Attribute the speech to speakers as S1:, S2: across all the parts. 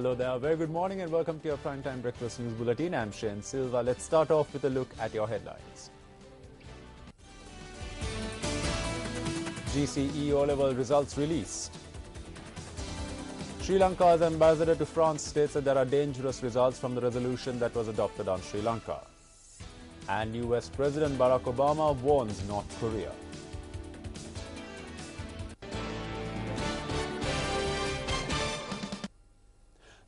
S1: Hello there, very good morning and welcome to your Primetime Breakfast News Bulletin. I'm Shane Silva. Let's start off with a look at your headlines. GCE O-level results released. Sri Lanka's ambassador to France states that there are dangerous results from the resolution that was adopted on Sri Lanka. And US President Barack Obama warns North Korea.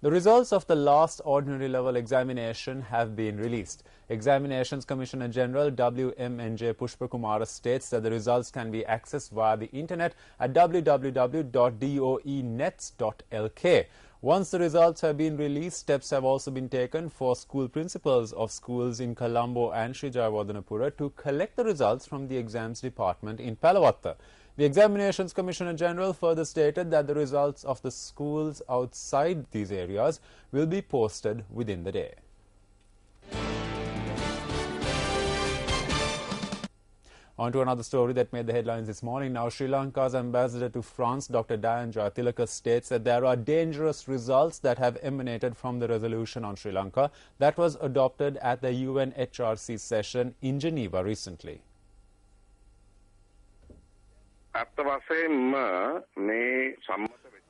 S1: The results of the last ordinary level examination have been released. Examinations Commissioner General WMNJ Pushpakumara states that the results can be accessed via the internet at www.doenets.lk. Once the results have been released, steps have also been taken for school principals of schools in Colombo and Sri Jayawardhanapura to collect the results from the exams department in Palawatta. The Examinations Commissioner General further stated that the results of the schools outside these areas will be posted within the day. On to another story that made the headlines this morning. Now, Sri Lanka's ambassador to France, Dr. Dayan Jayatilaka, states that there are dangerous results that have emanated from the resolution on Sri Lanka that was adopted at the UNHRC session in Geneva recently.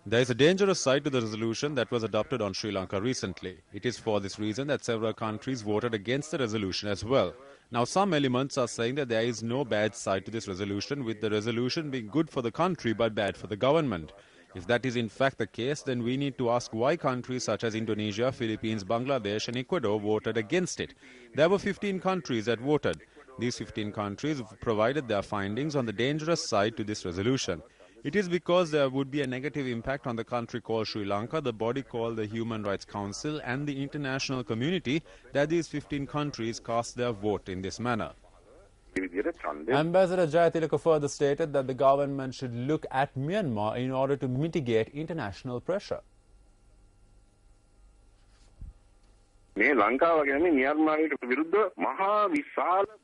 S1: There is a dangerous side to the resolution that was adopted on Sri Lanka recently. It is for this reason that several countries voted against the resolution as well. Now, some elements are saying that there is no bad side to this resolution, with the resolution being good for the country but bad for the government. If that is in fact the case, then we need to ask why countries such as Indonesia, Philippines, Bangladesh and Ecuador voted against it. There were 15 countries that voted. These 15 countries provided their findings on the dangerous side to this resolution. It is because there would be a negative impact on the country called Sri Lanka, the body called the Human Rights Council and the international community that these 15 countries cast their vote in this manner. Ambassador Jayatilaka further stated that the government should look at Myanmar in order to mitigate international pressure.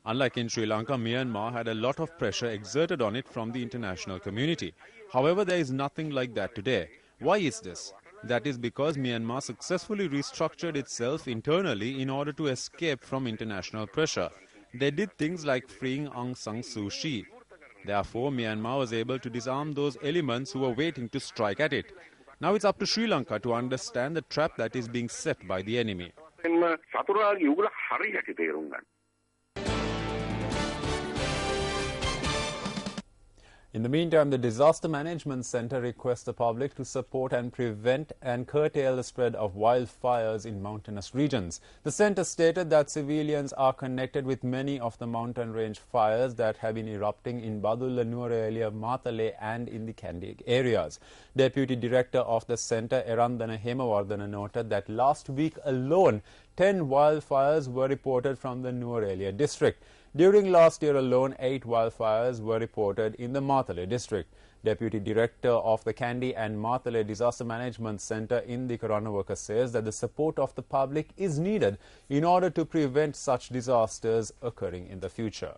S2: Unlike
S1: in Sri Lanka, Myanmar had a lot of pressure exerted on it from the international community. However, there is nothing like that today. Why is this? That is because Myanmar successfully restructured itself internally in order to escape from international pressure. They did things like freeing Aung San Suu Kyi. Therefore, Myanmar was able to disarm those elements who were waiting to strike at it. Now it's up to Sri Lanka to understand the trap that is being set by the enemy. In the meantime, the Disaster Management Center requests the public to support and prevent and curtail the spread of wildfires in mountainous regions. The center stated that civilians are connected with many of the mountain range fires that have been erupting in Badulla, Nuwara, Matale and in the Kandy areas. Deputy Director of the center, Erandana Hemawardana, noted that last week alone, 10 wildfires were reported from the Nuwara district. During last year alone, 8 wildfires were reported in the Matale district. Deputy Director of the Kandy and Matale Disaster Management Center in the Karanawaka says that the support of the public is needed in order to prevent such disasters occurring in the future.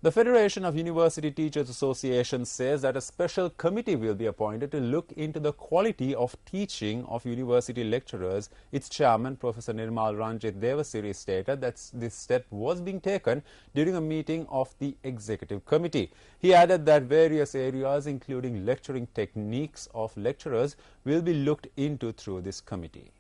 S1: The Federation of University Teachers Association says that a special committee will be appointed to look into the quality of teaching of university lecturers. Its chairman, Professor Nirmal Ranjit Devasiri, stated that this step was being taken during a meeting of the executive committee. He added that various areas, including lecturing techniques of lecturers, will be looked into through this committee.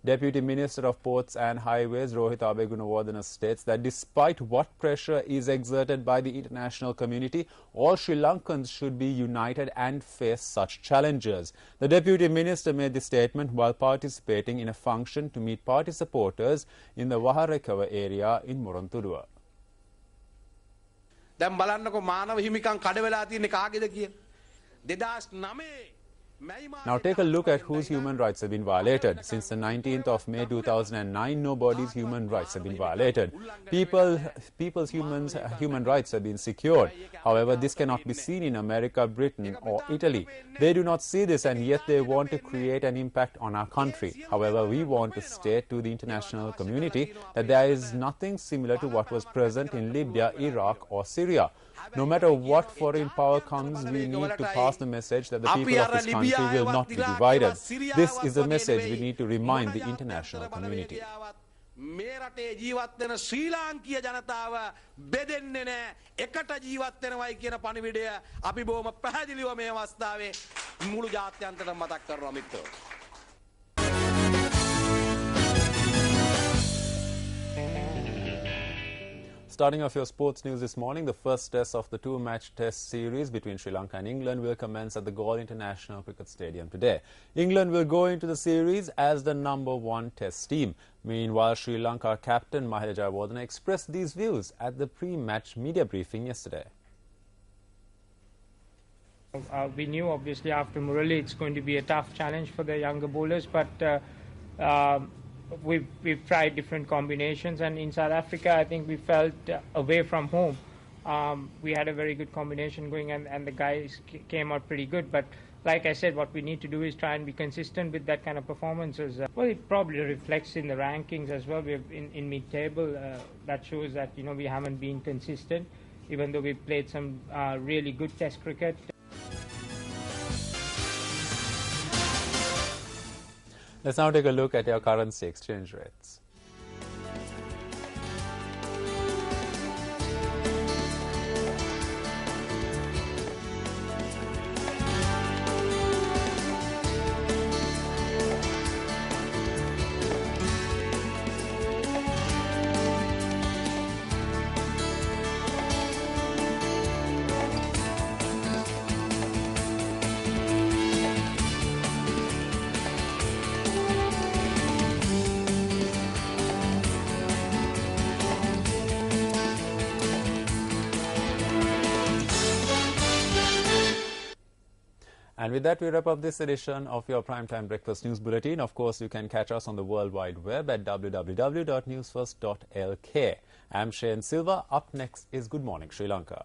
S1: Deputy Minister of Ports and Highways Rohit Abegunawardena states that despite what pressure is exerted by the international community, all Sri Lankans should be united and face such challenges. The Deputy Minister made this statement while participating in a function to meet party supporters in the Waharekawa area in Moronturuwa.
S3: දැන් බලන්නකො මානව හිමිකම් කඩ වෙලා තියෙන්නේ කාගේද කියලා 2009
S1: Now take a look at whose human rights have been violated. Since the 19th of May 2009, nobody's human rights have been violated. People's human rights have been secured. However, this cannot be seen in America, Britain or Italy. They do not see this, and yet they want to create an impact on our country. However, we want to state to the international community that there is nothing similar to what was present in Libya, Iraq or Syria. No matter what foreign power comes, we need to pass the message that the people of this country will not be divided. This is a message we need to remind the international community.
S2: මේ රටේ ජීවත් වෙන ශ්‍රී ලාංකීය ජනතාව බෙදෙන්නේ නැහැ එකට ජීවත් වෙනවයි කියන පණිවිඩය අපි බොහොම පැහැදිලිව මේ අවස්ථාවේ මුළු ජාත්‍යන්තරට මතක් කරනවා මිත්‍රෝ.
S1: Starting off your sports news this morning, the first test of the two-match test series between Sri Lanka and England will commence at the Galle International Cricket Stadium today. England will go into the series as the #1 test team. Meanwhile, Sri Lanka captain Mahela Jayawardene expressed these views at the pre-match media briefing yesterday.
S3: We knew obviously after Murali it's going to be a tough challenge for the younger bowlers, but we've tried different combinations, and in South Africa I think we felt away from home we had a very good combination going, and the guys came out pretty good. But like I said, what we need to do is try and be consistent with that kind of performances. Well, it probably reflects in the rankings as well. We're in mid-table. That shows that we haven't been consistent, even though we played some really good test cricket.
S1: Let's now take a look at your currency exchange rates. And with that, we wrap up this edition of your Primetime Breakfast News Bulletin. Of course, you can catch us on the World Wide Web at www.newsfirst.lk. I'm Shane Silva. Up next is Good Morning Sri Lanka.